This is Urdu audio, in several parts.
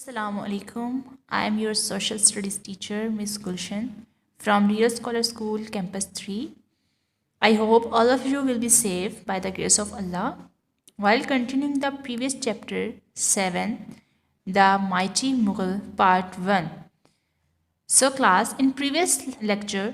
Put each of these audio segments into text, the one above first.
Assalamu alaikum. I am your social studies teacher, Miss Gulshan, from Real Scholar School, Campus 3. I hope all of you will be safe by the grace of Allah. While continuing the previous chapter 7, The Mighty Mughal Part 1. So class, in previous lecture,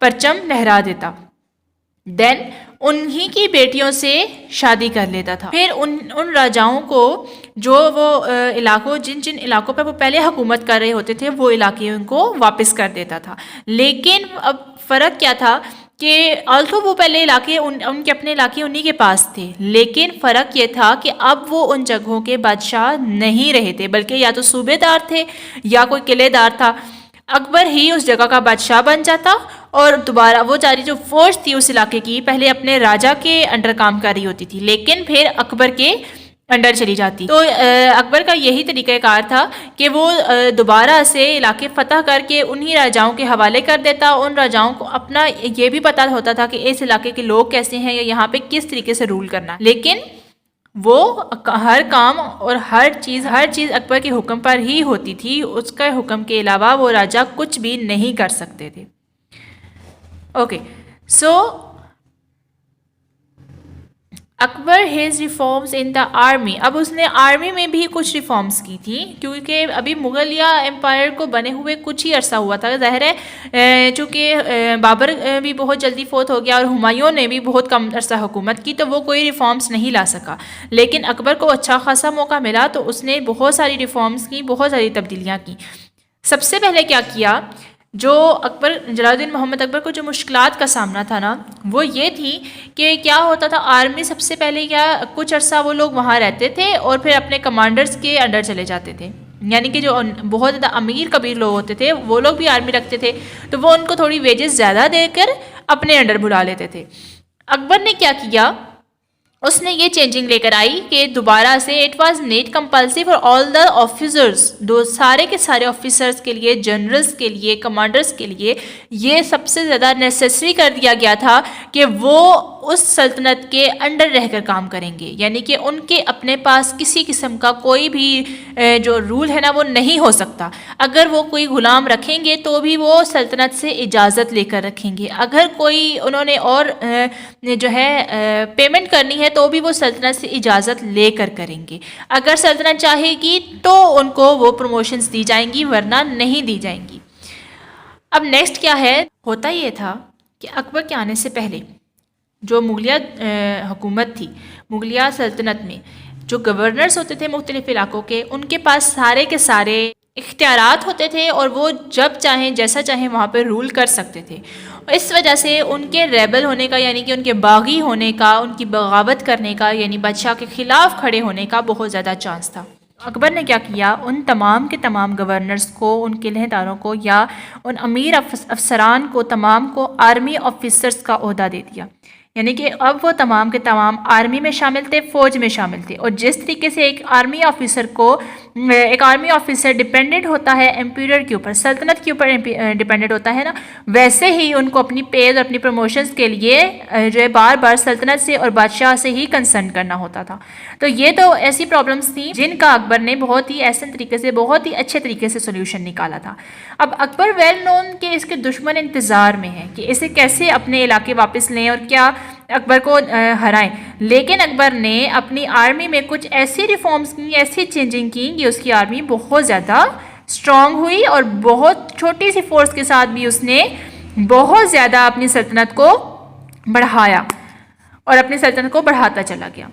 پرچم لہرا دیتا. دین انہی کی بیٹیوں سے شادی کر لیتا تھا. پھر ان راجاؤں کو جو وہ علاقوں جن علاقوں پر وہ پہلے حکومت کر رہے ہوتے تھے وہ علاقے ان کو واپس کر دیتا تھا. لیکن اب فرق کیا تھا کہ آلسو وہ پہلے علاقے ان کے اپنے علاقے انہی کے پاس تھے، لیکن فرق یہ تھا کہ اب وہ ان جگہوں کے بادشاہ نہیں رہے تھے، بلکہ یا تو صوبے دار تھے یا کوئی قلعے دار تھا. اکبر ہی اس جگہ کا بادشاہ بن جاتا اور دوبارہ وہ ساری جو فوج تھی اس علاقے کی پہلے اپنے راجا کے انڈر کام کر رہی ہوتی تھی، لیکن پھر اکبر کے انڈر چلی جاتی. تو اکبر کا یہی طریقہ کار تھا کہ وہ دوبارہ سے علاقے فتح کر کے انہی راجاؤں کے حوالے کر دیتا. ان راجاؤں کو اپنا یہ بھی پتہ ہوتا تھا کہ اس علاقے کے لوگ کیسے ہیں یا یہاں پہ کس طریقے سے رول کرنا، لیکن وہ ہر کام اور ہر چیز اکبر کے حکم پر ہی ہوتی تھی. اس کے حکم کے علاوہ وہ راجا کچھ بھی نہیں کر سکتے تھے. Okay so Akbar has reforms in the army. اب اس نے آرمی میں بھی کچھ ریفارمز کی تھی کیونکہ ابھی مغلیہ امپائر کو بنے ہوئے کچھ ہی عرصہ ہوا تھا. ظاہر ہے چونکہ بابر بھی بہت جلدی فوت ہو گیا اور ہمایوں نے بھی بہت کم عرصہ حکومت کی تو وہ کوئی ریفارمز نہیں لا سکا، لیکن اکبر کو اچھا خاصا موقع ملا تو اس نے بہت ساری ریفارمز کی، بہت ساری تبدیلیاں کی. سب سے پہلے کیا کیا، جو جلال الدین محمد اکبر کو جو مشکلات کا سامنا تھا نا وہ یہ تھی کہ کیا ہوتا تھا، آرمی سب سے پہلے کیا کچھ عرصہ وہ لوگ وہاں رہتے تھے اور پھر اپنے کمانڈرز کے انڈر چلے جاتے تھے. یعنی کہ جو بہت زیادہ امیر کبیر لوگ ہوتے تھے وہ لوگ بھی آرمی رکھتے تھے تو وہ ان کو تھوڑی ویجز زیادہ دے کر اپنے انڈر بلا لیتے تھے. اکبر نے کیا کیا، اس نے یہ چینجنگ لے کر آئی کہ دوبارہ سے it was not compulsory for all the officers, سارے کے سارے آفیسرز کے لیے، جنرلز کے لیے، کمانڈرز کے لیے یہ سب سے زیادہ نیسیسری کر دیا گیا تھا کہ وہ اس سلطنت کے انڈر رہ کر کام کریں گے. یعنی کہ ان کے اپنے پاس کسی قسم کا کوئی بھی جو رول ہے نا وہ نہیں ہو سکتا. اگر وہ کوئی غلام رکھیں گے تو بھی وہ سلطنت سے اجازت لے کر رکھیں گے. اگر کوئی انہوں نے اور جو ہے پیمنٹ کرنی ہے تو بھی وہ سلطنت سے اجازت لے کر کریں گے. اگر سلطنت چاہے گی تو ان کو وہ پروموشنز دی جائیں گی ورنہ نہیں دی جائیں گی. اب نیکسٹ کیا ہے، ہوتا یہ تھا کہ اکبر کے آنے سے پہلے جو مغلیہ حکومت تھی، مغلیہ سلطنت میں جو گورنرز ہوتے تھے مختلف علاقوں کے، ان کے پاس سارے کے سارے اختیارات ہوتے تھے اور وہ جب چاہیں جیسا چاہیں وہاں پہ رول کر سکتے تھے. اس وجہ سے ان کے ریبل ہونے کا یعنی کہ ان کے باغی ہونے کا، ان کی بغاوت کرنے کا یعنی بادشاہ کے خلاف کھڑے ہونے کا بہت زیادہ چانس تھا. اکبر نے کیا کیا، ان تمام کے تمام گورنرز کو، ان کے لہداروں کو یا ان امیر افسران کو تمام کو آرمی آفیسرز کا عہدہ دے دیا. یعنی کہ اب وہ تمام کے تمام آرمی میں شامل تھے، فوج میں شامل تھے. اور جس طریقے سے ایک آرمی آفیسر ڈیپینڈنٹ ہوتا ہے امپیریئر کے اوپر، سلطنت کے اوپر ڈیپینڈنٹ ہوتا ہے نا، ویسے ہی ان کو اپنی پیز اور اپنی پروموشنز کے لیے جو ہے بار بار سلطنت سے اور بادشاہ سے ہی کنسرن کرنا ہوتا تھا. تو یہ تو ایسی پرابلمس تھیں جن کا اکبر نے بہت ہی احسن طریقے سے، بہت ہی اچھے طریقے سے سولوشن نکالا تھا. اب اکبر ویل نون کہ اس کے دشمن انتظار میں ہیں کہ اسے کیسے اپنے علاقے واپس لیں اور کیا اکبر کو ہرائیں. لیکن اکبر نے اپنی آرمی میں کچھ ایسی ریفارمز کی، ایسی چینجنگ کی کہ اس کی آرمی بہت زیادہ اسٹرانگ ہوئی اور بہت چھوٹی سی فورس کے ساتھ بھی اس نے بہت زیادہ اپنی سلطنت کو بڑھایا اور اپنی سلطنت کو بڑھاتا چلا گیا.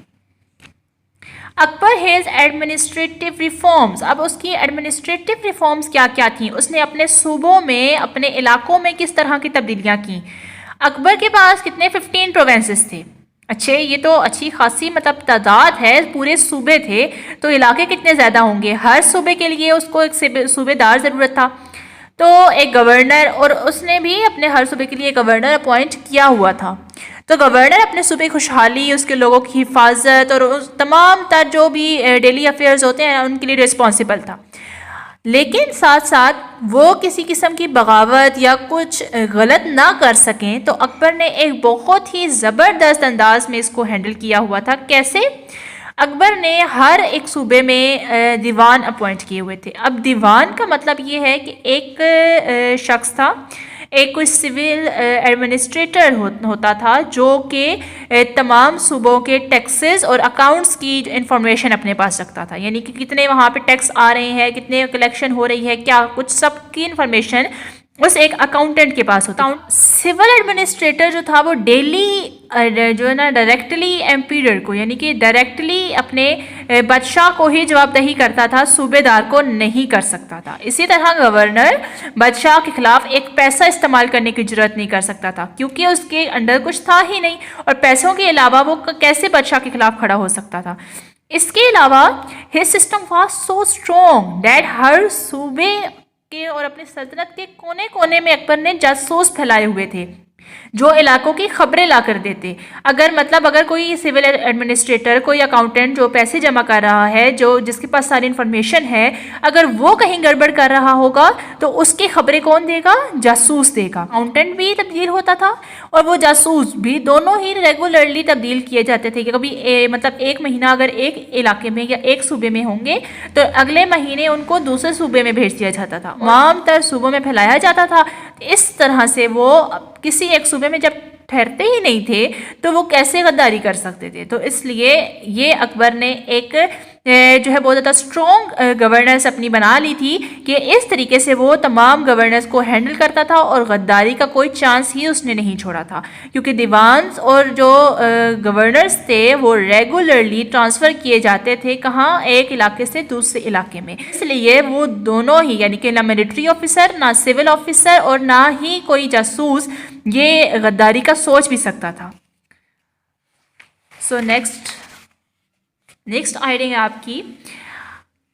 اکبر ہیز ایڈمنسٹریٹو ریفارمز. اب اس کی ایڈمنسٹریٹو ریفارمز کیا کیا تھیں، اس نے اپنے صوبوں میں، اپنے علاقوں میں کس طرح کی تبدیلیاں کیں. اکبر کے پاس کتنے 15 پروونسز تھے. اچھے، یہ تو اچھی خاصی مطلب تعداد ہے، پورے صوبے تھے تو علاقے کتنے زیادہ ہوں گے. ہر صوبے کے لیے اس کو ایک صوبے دار ضرورت تھا، تو ایک گورنر، اور اس نے بھی اپنے ہر صوبے کے لیے گورنر اپوائنٹ کیا ہوا تھا. تو گورنر اپنے صوبے کی خوشحالی، اس کے لوگوں کی حفاظت اور تمام تر جو بھی ڈیلی افیئرز ہوتے ہیں ان کے لیے رسپانسبل تھا. لیکن ساتھ ساتھ وہ کسی قسم کی بغاوت یا کچھ غلط نہ کر سکیں، تو اکبر نے ایک بہت ہی زبردست انداز میں اس کو ہینڈل کیا ہوا تھا. کیسے؟ اکبر نے ہر ایک صوبے میں دیوان اپوائنٹ کیے ہوئے تھے. اب دیوان کا مطلب یہ ہے کہ ایک شخص تھا، ایک کوئی سول ایڈمنسٹریٹر ہوتا تھا جو کہ تمام صوبوں کے ٹیکسز اور اکاؤنٹس کی انفارمیشن اپنے پاس رکھتا تھا. یعنی کہ کتنے وہاں پہ ٹیکس آ رہے ہیں، کتنے کلیکشن ہو رہی ہے، کیا کچھ، سب کی انفارمیشن اس ایک اکاؤنٹنٹ کے پاس ہوتا. سول ایڈمنسٹریٹر جو تھا وہ ڈیلی جو ہے نا ڈائریکٹلی ایمپیرر کو یعنی کہ ڈائریکٹلی اپنے بادشاہ کو ہی جواب دہی کرتا تھا, صوبے دار کو نہیں کر سکتا تھا. اسی طرح گورنر بادشاہ کے خلاف ایک پیسہ استعمال کرنے کی جرات نہیں کر سکتا تھا کیونکہ اس کے انڈر کچھ تھا ہی نہیں, اور پیسوں کے علاوہ وہ کیسے بادشاہ کے خلاف کھڑا ہو سکتا تھا. اس کے علاوہ his system was so strong that ہر صوبے کے اور اپنی سلطنت کے کونے کونے میں اکبر نے جاسوس پھیلائے ہوئے تھے جو علاقوں کی خبریں لا کر دیتے. اگر کوئی سول ایڈمنسٹریٹر, کوئی اکاؤنٹنٹ جو پیسے جمع کر رہا ہے, جس کے پاس ساری انفارمیشن ہے, اگر وہ کہیں گڑبڑ کر رہا ہوگا تو اس کی خبریں کون دے گا؟ جاسوس دے گا. اکاؤنٹنٹ بھی تبدیل ہوتا تھا اور وہ جاسوس بھی, دونوں ہی ریگولرلی تبدیل کیے جاتے تھے کہ کبھی ایک مہینہ اگر ایک علاقے میں یا ایک صوبے میں ہوں گے تو اگلے مہینے ان کو دوسرے صوبے میں بھیج دیا جاتا تھا, تمام تر صوبوں میں پھیلایا جاتا تھا. اس طرح سے وہ کسی ایک صوبے میں جب ٹھہرتے ہی نہیں تھے تو وہ کیسے غداری کر سکتے تھے. تو اس لیے یہ اکبر نے ایک جو ہے بہت زیادہ اسٹرانگ گورننس اپنی بنا لی تھی کہ اس طریقے سے وہ تمام گورننس کو ہینڈل کرتا تھا اور غداری کا کوئی چانس ہی اس نے نہیں چھوڑا تھا کیونکہ دیوانز اور جو گورنرز تھے وہ ریگولرلی ٹرانسفر کیے جاتے تھے کہاں؟ ایک علاقے سے دوسرے علاقے میں. اس لیے وہ دونوں ہی یعنی کہ نہ ملٹری آفیسر, نہ سول آفیسر اور نہ ہی کوئی جاسوس یہ غداری کا سوچ بھی سکتا تھا. سو نیکسٹ آئیڈیا ہے آپ کی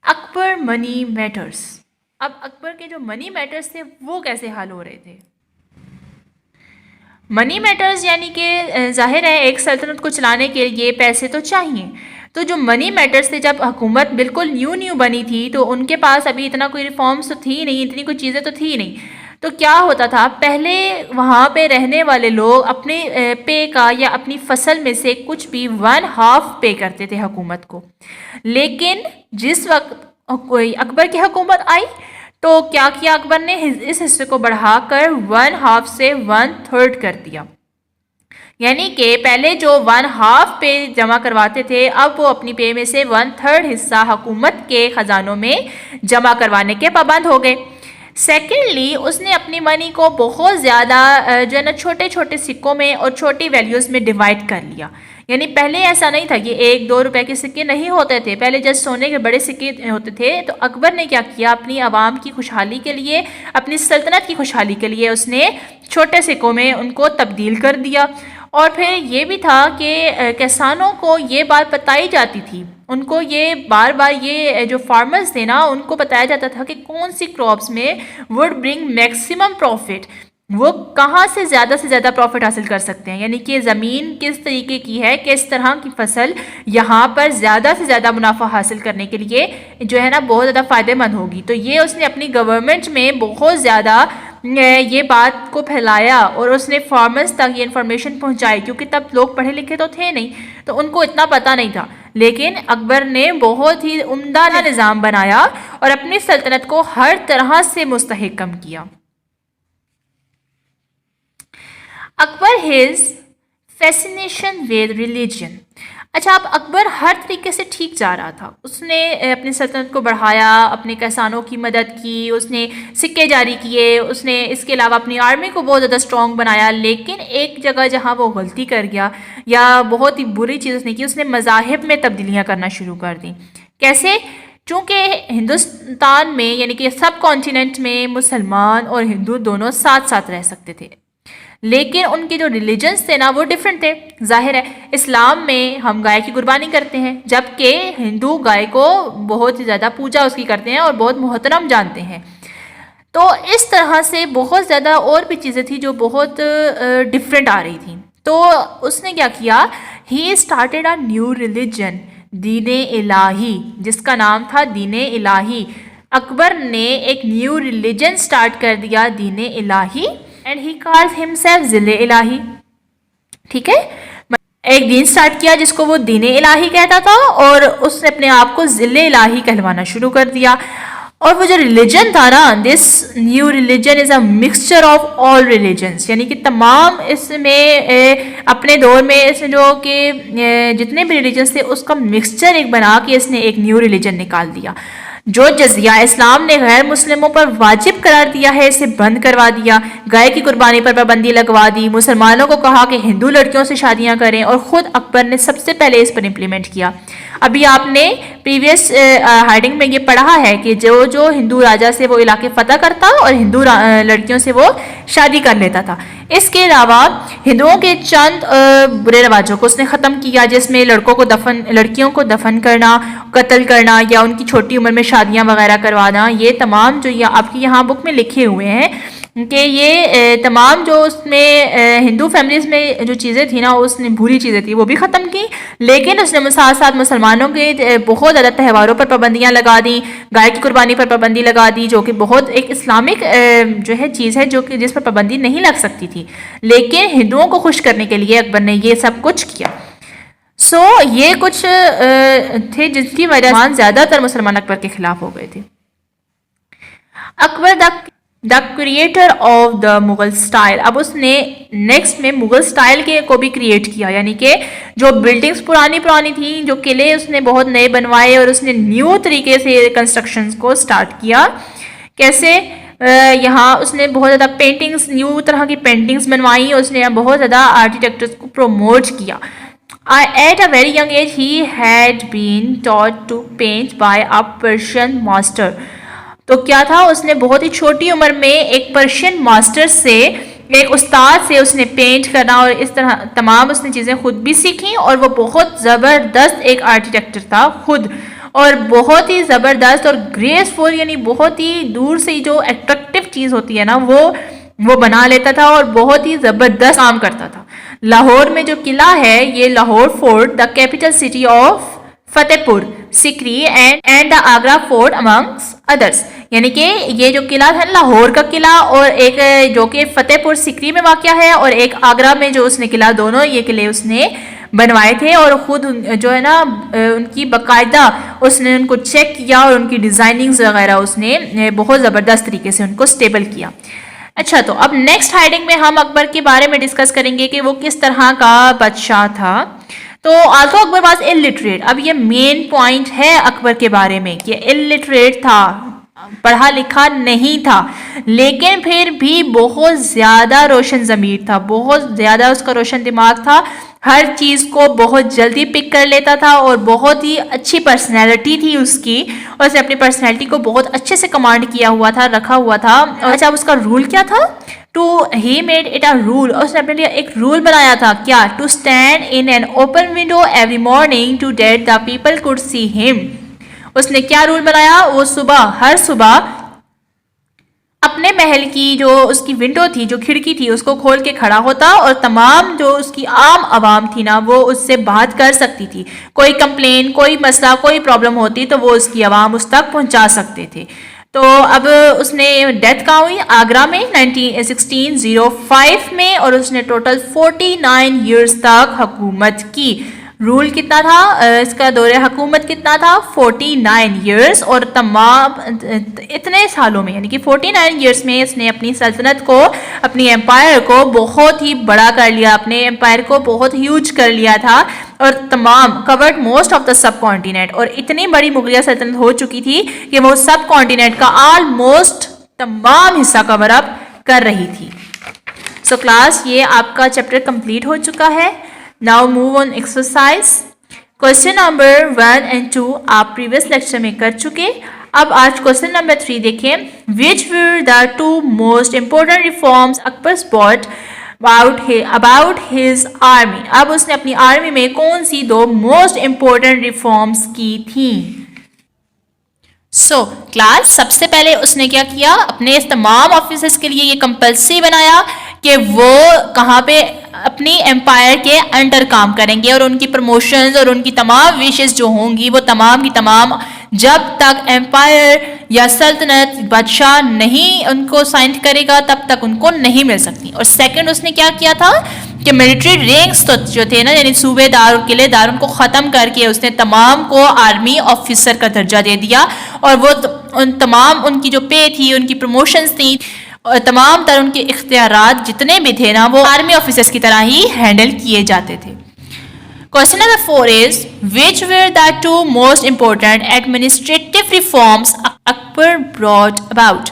اکبر منی میٹرز. اب اکبر کے جو منی میٹرز تھے وہ کیسے حل ہو رہے تھے؟ منی میٹرز یعنی کہ ظاہر ہے ایک سلطنت کو چلانے کے لیے پیسے تو چاہیے. تو جو منی میٹرز تھے, جب حکومت بالکل نیو بنی تھی تو ان کے پاس ابھی اتنا کوئی ریفارمز تو تھی نہیں, اتنی کوئی چیزیں تو تھی نہیں. تو کیا ہوتا تھا, پہلے وہاں پہ رہنے والے لوگ اپنے پے کا یا اپنی فصل میں سے کچھ بھی 1/2 پے کرتے تھے حکومت کو. لیکن جس وقت کوئی اکبر کی حکومت آئی تو کیا کیا اکبر نے؟ اس حصے کو بڑھا کر 1/2 سے 1/3 کر دیا. یعنی کہ پہلے جو 1/2 پے جمع کرواتے تھے اب وہ اپنی پے میں سے 1/3 حصہ حکومت کے خزانوں میں جمع کروانے کے پابند ہو گئے. سیکنڈلی اس نے اپنی منی کو بہت زیادہ جو ہے نا چھوٹے چھوٹے سکوں میں اور چھوٹی ویلیوز میں ڈیوائڈ کر لیا. یعنی پہلے ایسا نہیں تھا کہ 1-2 روپے کے سکے نہیں ہوتے تھے, پہلے جب سونے کے بڑے سکے ہوتے تھے. تو اکبر نے کیا کیا, اپنی عوام کی خوشحالی کے لیے, اپنی سلطنت کی خوشحالی کے لیے اس نے چھوٹے سکوں میں ان کو تبدیل کر دیا. اور پھر یہ بھی تھا کہ کسانوں کو یہ بات بتائی جاتی تھی, ان کو یہ بار بار یہ جو فارمرز تھے نا ان کو بتایا جاتا تھا کہ کون سی کراپس میں وڈ برنگ میکسیمم پروفٹ, وہ کہاں سے زیادہ پروفٹ حاصل کر سکتے ہیں. یعنی کہ زمین کس طریقے کی ہے, کس طرح کی فصل یہاں پر زیادہ سے زیادہ منافع حاصل کرنے کے لیے جو ہے نا بہت زیادہ فائدہ مند ہوگی. تو یہ اس نے اپنی گورنمنٹ میں بہت زیادہ یہ بات کو پھیلایا اور اس نے فارمرز تک یہ انفارمیشن پہنچائی کیونکہ تب لوگ پڑھے لکھے تو تھے نہیں تو ان کو اتنا پتہ نہیں تھا. لیکن اکبر نے بہت ہی عمدہ نظام بنایا اور اپنی سلطنت کو ہر طرح سے مستحکم کیا. اکبر his fascination with religion. اچھا, اب اکبر ہر طریقے سے ٹھیک جا رہا تھا. اس نے اپنی سلطنت کو بڑھایا, اپنے کسانوں کی مدد کی, اس نے سکے جاری کیے, اس نے اس کے علاوہ اپنی آرمی کو بہت زیادہ اسٹرانگ بنایا. لیکن ایک جگہ جہاں وہ غلطی کر گیا یا بہت ہی بری چیز اس نے کی, اس نے مذاہب میں تبدیلیاں کرنا شروع کر دیں. کیسے؟ چونکہ ہندوستان میں یعنی کہ سب کانٹیننٹ میں مسلمان اور ہندو دونوں ساتھ ساتھ رہ سکتے تھے, لیکن ان کے جو ریلیجنز تھے نا وہ ڈیفرنٹ تھے. ظاہر ہے اسلام میں ہم گائے کی قربانی کرتے ہیں جبکہ ہندو گائے کو بہت ہی زیادہ پوجا اس کی کرتے ہیں اور بہت محترم جانتے ہیں. تو اس طرح سے بہت زیادہ اور بھی چیزیں تھیں جو بہت ڈیفرنٹ آ رہی تھیں. تو اس نے کیا کیا, he started a new religion, Din Ilahi, جس کا نام تھا دین الہی. اکبر نے ایک نیو ریلیجن اسٹارٹ کر دیا, دین الہی, اینڈ ہی کالز ہمسیلف ذل الہی. ٹھیک ہے, ایک دین سٹارٹ کیا جس کو وہ دین الہی کہتا تھا اور اس نے اپنے آپ کو ذل الہی کہلوانا شروع کر دیا. اور وہ جو ریلیجن تھا نا, this new religion is a mixture of all religions, یعنی کہ تمام اس میں اپنے دور میں اس جو کہ جتنے بھی ریلیجنس تھے اس کا مکسچر ایک بنا کے اس نے ایک نیو ریلیجن نکال دیا. جو جزیہ اسلام نے غیر مسلموں پر واجب قرار دیا ہے اسے بند کروا دیا، گائے کی قربانی پر پابندی لگوا دی، مسلمانوں کو کہا کہ ہندو لڑکیوں سے شادیاں کریں، اور خود اکبر نے سب سے پہلے اس پر امپلیمنٹ کیا۔ ابھی آپ نے پریویس ہیڈنگ میں یہ پڑھا ہے کہ جو ہندو راجا سے وہ علاقے فتح کرتا اور ہندو لڑکیوں سے وہ شادی کر لیتا تھا۔ اس کے علاوہ ہندوؤں کے چند برے رواجوں کو اس نے ختم کیا، جس میں لڑکیوں کو دفن کرنا، قتل کرنا یا ان کی چھوٹی عمر میں شادیاں وغیرہ کروانا۔ یہ تمام جو آپ کی یہاں بک میں لکھے ہوئے ہیں کہ یہ تمام جو اس میں ہندو فیملیز میں جو چیزیں تھیں نا، اس نے بری چیزیں تھیں وہ بھی ختم کی، لیکن اس نے ساتھ ساتھ مسلمانوں کے بہت زیادہ تہواروں پر پابندیاں لگا دیں، گائے کی قربانی پر پابندی لگا دی، جو کہ بہت ایک اسلامک جو ہے چیز ہے جو کہ جس پر پابندی نہیں لگ سکتی تھی، لیکن ہندوؤں کو خوش کرنے کے لیے اکبر نے یہ سب کچھ کیا۔ یہ کچھ تھے جس کی وجہ سے زیادہ تر مسلمان اکبر کے خلاف ہو گئے تھے۔ Akbar the creator of the Mughal style, اب اس نے نیکسٹ میں مغل سٹائل کو بھی کریٹ کیا، یعنی کہ جو بلڈنگز پرانی تھیں، جو قلعے اس نے بہت نئے بنوائے، اور اس نے نیو طریقے سے کنسٹرکشنز کو سٹارٹ کیا۔ کیسے؟ یہاں اس نے بہت زیادہ پینٹنگز، نیو طرح کی پینٹنگز بنوائی، اس نے بہت زیادہ آرکیٹیکچرز کو پروموٹ کیا۔ At a very young age, he had been taught to paint by a Persian master. تو کیا تھا؟ اس نے بہت ہی چھوٹی عمر میں ایک پرشین ماسٹر سے، ایک استاد سے اس نے پینٹ کرنا اور اس طرح تمام اس نے چیزیں خود بھی سیکھیں، اور وہ بہت زبردست ایک آرکیٹیکٹر تھا خود، اور بہت ہی زبردست اور گریسفل، یعنی بہت ہی دور سے جو اٹریکٹیو چیز ہوتی ہے نا وہ بنا لیتا تھا اور بہت ہی زبردست کام کرتا تھا۔ لاہور میں جو قلعہ ہے، یہ Lahore fort, the capital city of Fatehpur Sikri and the Agra fort amongst others, یعنی کہ یہ جو قلعہ ہے لاہور کا قلعہ، اور ایک جو کہ فتح پور سکری میں واقع ہے، اور ایک آگرہ میں جو اس نے قلعہ، دونوں یہ قلعے اس نے بنوائے تھے، اور خود جو ہے نا ان کی باقاعدہ اس نے ان کو چیک کیا، اور ان کی ڈیزائننگز وغیرہ اس نے بہت زبردست طریقے سے ان کو سٹیبل کیا۔ اچھا، تو اب نیکسٹ ہیڈنگ میں ہم اکبر کے بارے میں ڈسکس کریں گے کہ وہ کس طرح کا بادشاہ تھا۔ تو آلسو اکبر واز الٹریٹ، اب یہ مین پوائنٹ ہے اکبر کے بارے میں کہ الٹریٹ تھا، پڑھا لکھا نہیں تھا، لیکن پھر بھی بہت زیادہ روشن ضمیر تھا، بہت زیادہ اس کا روشن دماغ تھا، ہر چیز کو بہت جلدی پک کر لیتا تھا، اور بہت ہی اچھی پرسنالٹی تھی اس کی، اور اس نے اپنی پرسنالٹی کو بہت اچھے سے کمانڈ کیا ہوا تھا، رکھا ہوا تھا۔ اچھا، اس کا رول کیا تھا؟ he made it a rule، اس نے اپنے لیے ایک رول بنایا تھا، کیا؟ to stand in an open window every morning to that the people could see him۔ اس نے کیا رول بنایا؟ وہ ہر صبح اپنے محل کی جو اس کی ونڈو تھی، جو کھڑکی تھی، اس کو کھول کے کھڑا ہوتا، اور تمام جو اس کی عام عوام تھی نا وہ اس سے بات کر سکتی تھی، کوئی کمپلین، کوئی مسئلہ، کوئی پرابلم ہوتی تو وہ اس کی عوام اس تک پہنچا سکتے تھے۔ تو اب اس نے ڈیتھ کہاں ہوئی؟ آگرہ میں 1605 میں، اور اس نے ٹوٹل 49 ایئرز تک حکومت کی۔ رول کتنا تھا اس کا؟ دور حکومت کتنا تھا؟ 49 ایئرز، اور تمام اتنے سالوں میں، یعنی کہ 49 ایئرز میں اس نے اپنی سلطنت کو، اپنی امپائر کو بہت ہی بڑا کر لیا، اپنے امپائر کو بہت ہیوج کر لیا تھا، اور تمام covered most of the subcontinent, اور اتنی بڑی مغلیہ سلطنت ہو چکی تھی کہ وہ سب کانٹیننٹ کا آلموسٹ تمام حصہ کور اپ کر رہی تھی۔ سو کلاس، یہ آپ کا چیپٹر کمپلیٹ ہو چکا ہے۔ Now move on exercise. Question number 1 and 2 آپ previous lecture میں کر چکے۔ اب آج question number 3 دیکھیں۔ Which were the two most important reforms Akbar brought about his army؟ اب اس نے اپنی آرمی میں کون سی دو most important reforms کی تھیں؟ سو کلاس، سب سے پہلے اس نے کیا کیا؟ اپنے اس تمام آفیسرز کے لیے یہ کمپلسری بنایا کہ وہ کہاں پہ اپنی امپائر کے انڈر کام کریں گے، اور ان کی پروموشنز اور ان کی تمام وشز جو ہوں گی وہ تمام کی تمام جب تک امپائر یا سلطنت بادشاہ نہیں ان کو سائن کرے گا تب تک ان کو نہیں مل سکتی۔ اور سیکنڈ اس نے کیا کیا تھا کہ ملٹری رینکس تو جو تھے نا، یعنی صوبے دار اور قلعے دار، ان کو ختم کر کے اس نے تمام کو آرمی آفیسر کا درجہ دے دیا، اور وہ ان تمام ان کی جو پے تھی، ان کی پروموشنز تھیں، اور تمام تر ان کے اختیارات جتنے بھی تھے نا وہ آرمی آفیسرز کی طرح ہی ہینڈل کیے جاتے تھے۔ Question number 4 is, which were the two most important administrative reforms Akbar brought about?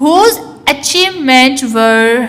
Whose achievements were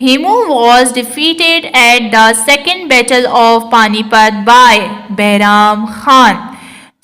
Himu was defeated at the second battle of Panipat by Behram Khan.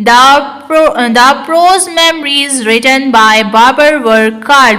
The prose memories written by Babur were called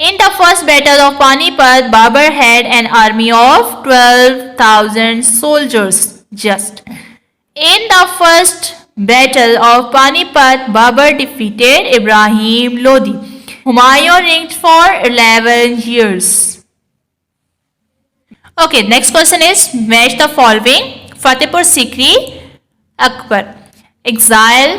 In the first battle of Panipat, Babur had an army of 12,000 soldiers. Just in the first battle of Panipat, Babur defeated Ibrahim Lodi. Humayun reigned for 11 years. Okay, next question is match the following. Fatehpur Sikri, Akbar. Exile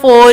4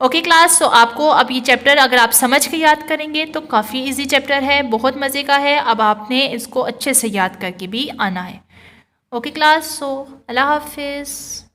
okay class, تو آپ کو اب یہ چیپٹر اگر آپ سمجھ کے یاد کریں گے تو کافی ایزی چیپٹر ہے، بہت مزے کا ہے. اب آپ نے اس کو اچھے سے یاد کر کے بھی آنا ہے. اوکے کلاس، سو اللہ حافظ.